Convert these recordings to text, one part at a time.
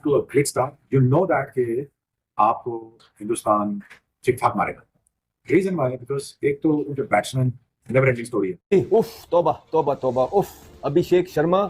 to a great start. You know that कि आपको हिंदुस्तान ठीक ठाक मारेगा. Reason why? Because एक तो उनके बैट्समैन never ending story है. उफ तौबा तौबा तौबा उफ Abhishek Sharma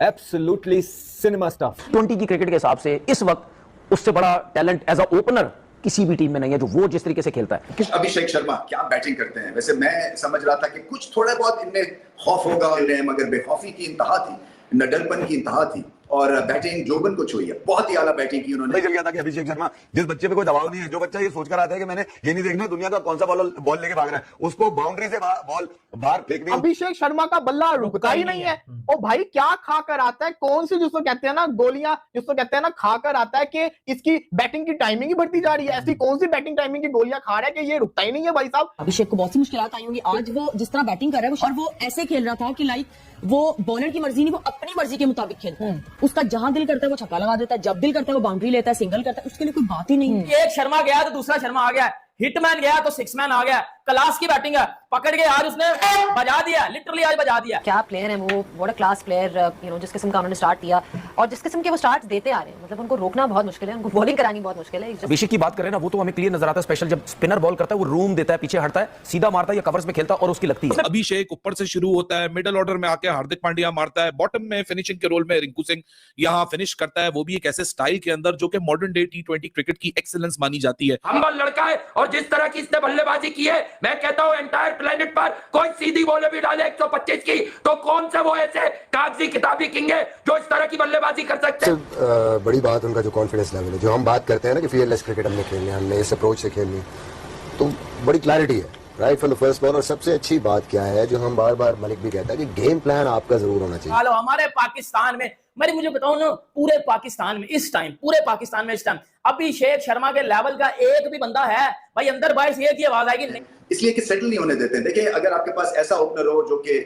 absolutely cinema stuff. 20 की क्रिकेट के हिसाब से इस वक्त उससे बड़ा टैलेंट एज अ ओपनर किसी भी टीम में नहीं है जो वो जिस तरीके से खेलता है. अभिषेक शर्मा क्या बैटिंग करते हैं. वैसे मैं समझ रहा था कि कुछ थोड़ा बहुत इनमें खौफ होगा इन्हें, मगर बेखौफी की इंतहा थी, नडरपन की इंतहा थी और बैटिंग जोबन को छुई है. बहुत ही आला बैटिंग की उन्होंने. चल गया था कि अभिषेक शर्मा जिस बच्चे पे कोई दबाव नहीं है, जो बच्चा ये सोचकर आता है कि मैंने ये नहीं देखना दुनिया का कौन सा बॉल लेके भाग रहा है, उसको बाउंड्री से बॉल बाहर फेंकनी. अभिषेक शर्मा का बल्ला रुकता ही नहीं है. ओ भाई क्या खाकर आता है, कौन सी जिसको कहते हैं ना गोलियां, जिसको कहते हैं ना खाकर आता है कि इसकी बैटिंग की टाइमिंग ही बढ़ती जा रही है. ऐसी कौन सी बैटिंग टाइमिंग की गोलियां खा रहा है कि ये रुकता ही नहीं है भाई साहब. अभिषेक को बहुत सी मुश्किलात आई होंगी. आज वो जिस तरह बैटिंग कर रहा है और वो ऐसे खेल रहा था कि लाइक वो बॉलर की मर्जी नहीं, वो अपनी मर्जी के मुताबिक खेलता है. उसका जहां दिल करता है वो छक्का लगा देता है, जब दिल करता है वो बाउंड्री लेता है, सिंगल करता है. उसके लिए कोई बात ही नहीं. एक शर्मा गया तो दूसरा शर्मा आ गया, हिटमैन गया तो सिक्समैन आ गया. क्लास की बैटिंग है, पकड़ के यार उसने बजा दिया, लिटरली आज बजा दिया. क्या प्लेयर है वो, what a class player. You know जिस किस्म का उन्होंने स्टार्ट किया और जिस किस्म के वो स्टार्ट देते आ रहे हैं, मतलब उनको रोकना बहुत मुश्किल है, उनको बॉलिंग करानी बहुत मुश्किल है. अभिषेक की बात करें ना, वो तो हमें क्लियर नजर आता है. स्पेशल जब स्पिनर बॉल करता है वो रूम देता है, पीछे हटता है, सीधा मारता है या कवर्स में खेलता है और उसकी लगती है. अभिषेक ऊपर से शुरू होता है, मिडिल ऑर्डर में आके हार्दिक पांड्या मारता है, बॉटम में फिनिशिंग के रोल में रिंकू सिंह यहाँ फिनिश करता है, वो भी एक ऐसे स्टाइल के अंदर जो कि मॉडर्न डे T20 क्रिकेट की एक्सीलेंस मानी जाती है. हम्बल लड़का है और जिस तरह की इसने बल्लेबाजी की है, मैं कहता हूं एंटायर प्लेनेट पर कोई सीधी बॉल भी डाले 125 की तो कौन से वो ऐसे कागजी किताबी किंग है जो इस तरह की बल्लेबाजी कर सकते हैं. बड़ी बात उनका जो कॉन्फिडेंस लेवल है, जो हम बात करते हैं ना कि फियरलेस क्रिकेट हमने खेलनी है, हमने इस अप्रोच से खेलनी, तो बड़ी क्लैरिटी है right from the first ball. और सबसे अच्छी बात क्या है जो हम बार बार मलिक भी कहता है कि गेम प्लान आपका जरूर होना चाहिए. हेलो हमारे पाकिस्तान में, मैं मुझे बताऊं ना, पूरे पाकिस्तान में इस टाइम, पूरे पाकिस्तान में इस टाइम अभिषेक शर्मा के लेवल का एक भी बंदा है भाई अंदर बाहर से एक ही आवाज आएगी नहीं. इसलिए कि सेटल नहीं होने देते हैं. देखिए अगर आपके पास ऐसा ओपनर हो जो कि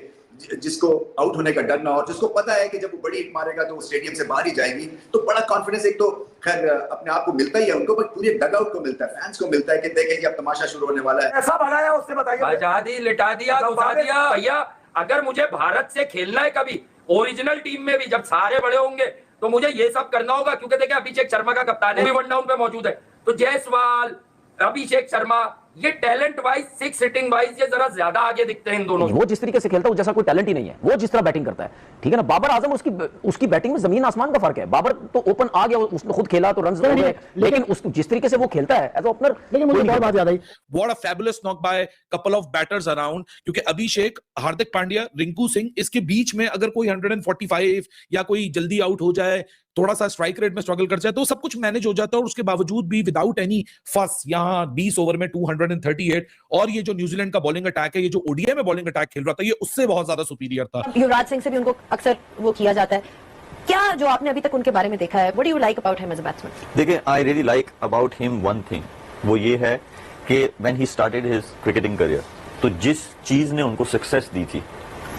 जिसको आउट होने का डर ना हो, जिसको पता है कि जब वो बड़ी हिट मारेगा तो वो स्टेडियम से बाहर ही जाएगी, तो बड़ा कॉन्फिडेंस एक तो खैर अपने आप को मिलता ही है उनको, पर पूरे डगआउट को मिलता है, फैंस को मिलता है कि देखें कि अब तमाशा शुरू होने वाला है. ऐसा बनाया उससे बताइए. बजा दी, लिटा दिया, घुसा दिया. भैया अगर मुझे भारत से खेलना है कभी ओरिजिनल टीम में भी, जब सारे बड़े होंगे, तो मुझे ये सब करना होगा. क्योंकि देखिए अभिषेक शर्मा का कप्तान है, वन डाउन पे मौजूद है, तो जायसवाल, अभिषेक शर्मा, ये talent wise, six hitting wise ये जरा ज्यादा आगे दिखते हैं इन दोनों. वो जिस तरीके से खेलता है वो जैसा कोई टैलेंट ही नहीं है. वो जिस तरह बैटिंग करता है, ठीक है ना. बाबर आजम उसकी बैटिंग में जमीन आसमान का फर्क है. बाबर तो ओपन आ गया, उसने खुद खेला तो रन हो गए, लेकिन जिस तरीके से वो खेलता है एज ओपनर, लेकिन मुझे बहुत बात याद आई. What a fabulous knock by couple of batters around, क्योंकि अभिषेक, हार्दिक पांड्या, रिंकू सिंह, इसके बीच में अगर कोई 145 या कोई जल्दी आउट हो जाए, थोड़ा सा स्ट्राइक रेट में स्ट्रगल कर जाए, तो सब कुछ मैनेज हो जाता है. और उसके बावजूद भी विदाउट एनी फस यहाँ 20 ओवर में 238. और ये जो न्यूजीलैंड का बॉलिंग अटैक है, ये जो ओडीआई में बॉलिंग अटैक खेल रहा था, ये उससे बहुत ज्यादा सुपीरियर था. युवराज सिंह से भी उनको अक्सर वो किया जाता है. क्या जो आपने अभी तक उनके बारे में देखा है, what do you like about him as a batsman? देखिए, I really like about him one thing, वो ये है कि when he started his cricketing career, तो जिस चीज ने उनको सक्सेस दी थी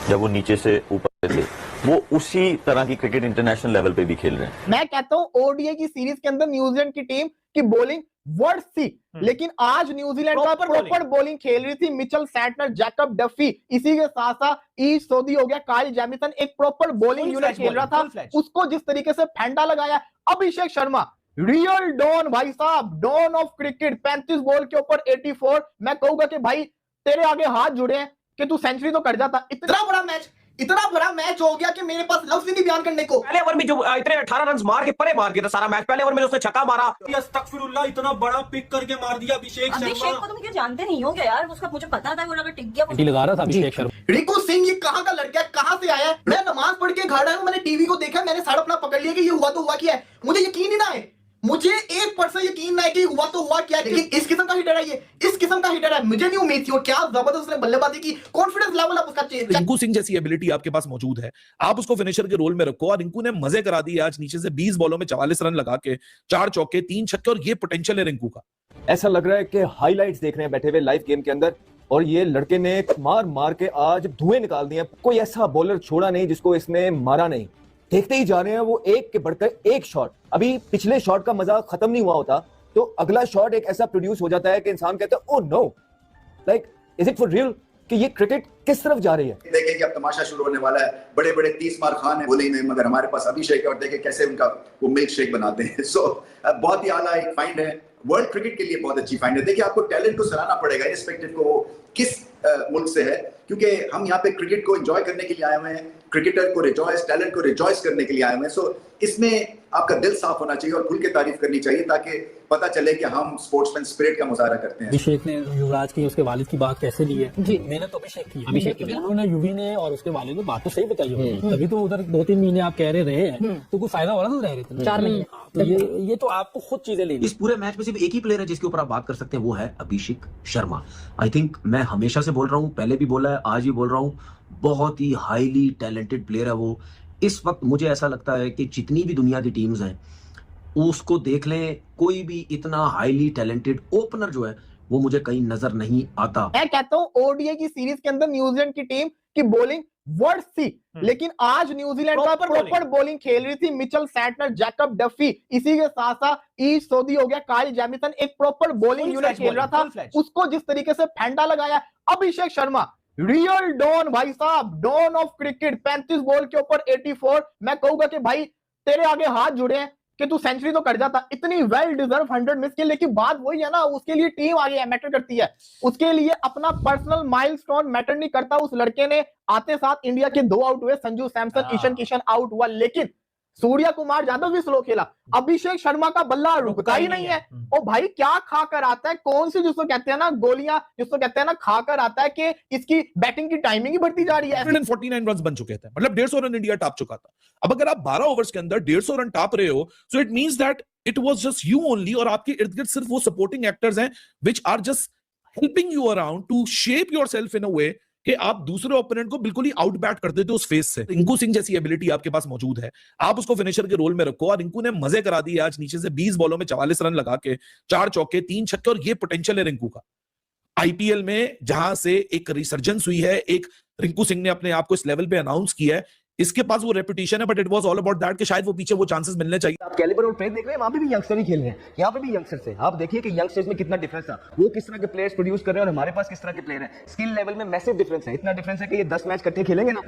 जब वो नीचे से ऊपर थे, वो उसी तरह की क्रिकेट इंटरनेशनल लेवल पे भी खेल रहे हैं. मैं कहता हूं ओडीआई की सीरीज के अंदर न्यूजीलैंड की टीम की बॉलिंग वर्स्ट थी, लेकिन आज न्यूजीलैंड का प्रॉपर बॉलिंग खेल रही थी. मिचेल सैंटनर, जैकब डफी, इसी के साथ साथ ईश सोदी हो गया, काइल जेमिसन, एक प्रॉपर बॉलिंग यूनिट खेल रहा था. उसको जिस तरीके से फेंडा लगाया अभिषेक शर्मा, रियल डॉन भाई साहब, डॉन ऑफ क्रिकेट. 35 बॉल के ऊपर 84. मैं कहूंगा कि भाई तेरे आगे हाथ जुड़े हैं कि तू सेंचुरी तो कर जाता. इतना बड़ा मैच हो गया कि मेरे पास लफ्ज नहीं बयान करने को. पहले ओवर में जो इतने 18 रन मार के परे मार गया था सारा मैच. पहले ओवर में उसने छक्का मारा, अस्तगफिरुल्लाह, इतना बड़ा पिक करके मार दिया अभिषेक शर्मा. को तुम क्या जानते नहीं हो क्या यार? उसका मुझे पता था वो अगर टिक गया लगा रहा था अभिषेक शर्मा. रिंकू सिंह ये कहां का लड़का है, कहां से आया है? मैं नमाज पढ़ के घर आया हूं, मैंने टीवी को देखा, मैंने सारा अपना पकड़ लिया कि ये हुआ तो हुआ क्या है. मुझे यकीन ही ना है, मुझे 1% यकीन ना है कि हुआ तो हुआ क्या है. लेकिन इस किस्म का हिटर है, ये इस किस्म का हिटर है, मुझे नहीं उम्मीद थी. और क्या जबरदस्त उसने बल्लेबाजी की, कॉन्फिडेंस लेवल आप उसका चेंज. रिंकू सिंह जैसी एबिलिटी आपके पास मौजूद है, आप उसको फिनिशर के रोल में रखो. और रिंकू ने मजे करा दिए आज, नीचे से 20 बॉलों में 44 रन लगा के 4 चौके 3 छक्के. और ये पोटेंशियल है रिंकू का. ऐसा लग रहा है कि हाईलाइट्स देख रहे हैं बैठे हुए लाइव गेम के अंदर, और ये लड़के ने मार मार के आज धुएं निकाल दिए. कोई ऐसा बॉलर छोड़ा नहीं जिसको इसने मारा नहीं. देखते ही जा रहे हैं वो एक के बढ़कर एक शॉट. अभी पिछले शॉट का मजा खत्म नहीं हुआ होता तो अगला शॉट एक ऐसा प्रोड्यूस हो जाता है कि इंसान कहता है oh no, like is it for real कि ये क्रिकेट किस तरफ जा रही है? देखें कि अब तमाशा शुरू होने वाला है, बड़े बड़े 30 मार खान है बॉलिंग में, मगर हमारे पास अभिषेक है और देखें कैसे उनका वो मिल्क शेक बनाते हैं। सो बहुत ही आला एक फाइंड है, वर्ल्ड क्रिकेट के लिए बहुत अच्छी फाइंड है। देखिए आपको टैलेंट को सराहना पड़ेगा, रिस्पेक्टिव को वो किस मुल्क से है, क्योंकि हम यहाँ पे क्रिकेट को एंजॉय करने के लिए आए हुए हैं, क्रिकेटर को रिजॉइस, टैलेंट को रिजॉइस करने के लिए आए हुए हैं। सो इसमें आपका दिल साफ होना चाहिए और खुल के तारीफ करनी चाहिए ताकि पता चले कि हम स्पोर्ट्समैन स्पिरिट का मुजाहरा करते हैं। अभिषेक ने युवराज की उसके वालिद की बात कैसे ली है? जी। मैंने तो अभिषेक की उन्होंने युवी ने और उसके वालिद ने बात तो सही बताई होगी, तभी तो उधर 2-3 महीने आप कह रहे हैं, तो कोई फायदा हो रहा था रह रहे थे 4 महीने। तो ये तो आपको खुद चीजें लेनी। इस पूरे मैच में सिर्फ एक ही प्लेयर है जिसके ऊपर आप बात कर सकते हैं, वो है अभिषेक शर्मा। आई थिंक मैं हमेशा से बोल रहा हूँ, पहले भी बोला है, आज भी बोल रहा हूँ, बहुत ही हाईली टैलेंटेड प्लेयर है वो। इस वक्त मुझे ऐसा लगता है कि जितनी भी दुनिया की टीम्स हैं उसको देख लें, कोई भी इतना हाईली टैलेंटेड ओपनर जो है वो मुझे कहीं नजर नहीं आता। मैं कहता हूँ ओडीआई की सीरीज के अंदर न्यूजीलैंड की टीम की बॉलिंग वर्स्ट थी, लेकिन आज न्यूजीलैंड का प्रॉपर बॉलिंग खेल रही थी। मिचेल सैंटनर, जैकब डफी, इसी के साथ साथ ईश सोदी हो गया, काइल जेमिसन, एक प्रॉपर बॉलिंग यूनिट खेल रहा था। उसको जिस तरीके से फेंडा लगाया अभिषेक शर्मा, रियल डॉन भाई साहब, डॉन ऑफ क्रिकेट, 35 बॉल के ऊपर 84। मैं कहूंगा कि भाई तेरे आगे हाथ जुड़े हैं कि तू सेंचुरी तो कर जाता, इतनी वेल डिजर्व 100 मिस के। लेकिन बात वही है ना, उसके लिए टीम आगे मैटर करती है, उसके लिए अपना पर्सनल माइलस्टोन मैटर नहीं करता। उस लड़के ने आते साथ इंडिया के 2 आउट हुए, संजू सैमसन, ईशान किशन आउट हुआ, लेकिन सूर्या कुमार यादव भी स्लो खेला। अभिषेक शर्मा का बल्ला रुकता ही नहीं है। ओ भाई क्या खा कर आता है, कौन सी जिसको कहते हैं ना गोलियां, जिसको कहते हैं ना खा कर आता है कि इसकी बैटिंग की टाइमिंग ही बढ़ती जा रही है। 149 रन बन चुके थे, मतलब 150 रन इंडिया टाप चुका था। अब अगर आप 12 ओवर्स के अंदर 150 रन टाप रहे हो, so it means that it was just you only, और आपके इर्द गिर्द सिर्फ वो सपोर्टिंग एक्टर्स हैं which are just helping you around to shape yourself in a way कि आप दूसरे ओपोनेंट को बिल्कुल ही आउट बैट कर देते हो उस फेस से। रिंकू सिंह जैसी एबिलिटी आपके पास मौजूद है, आप उसको फिनिशर के रोल में रखो, और रिंकू ने मजे करा दिए आज नीचे से 20 बॉलों में 44 रन लगा के 4 चौके 3 छक्के, और ये पोटेंशियल है रिंकू का। आईपीएल में जहां से एक रिसर्जेंस हुई है, एक रिंकू सिंह ने अपने आप को इस लेवल पे अनाउंस किया है, इसके पास वो रेपुटेशन है, but it was all about that कि शायद वो पीछे वो चांसेस मिलने चाहिए। आप कैलिबर और प्लेस देख रहे हैं, वहां पे भी यंगस्टर ही खेल रहे हैं, यहाँ पे भी यंगस्टर्स हैं। आप देखिए कि यंगस्टर्स में कितना डिफरेंस था, वो किस तरह के प्लेयर्स प्रोड्यूस कर रहे हैं और हमारे पास किस तरह के प्लेयर हैं। स्किल लेवल में मैसिव डिफरेंस है, इतना डिफरेंस है कि ये 10 मैच इकट्ठे खेलेंगे ना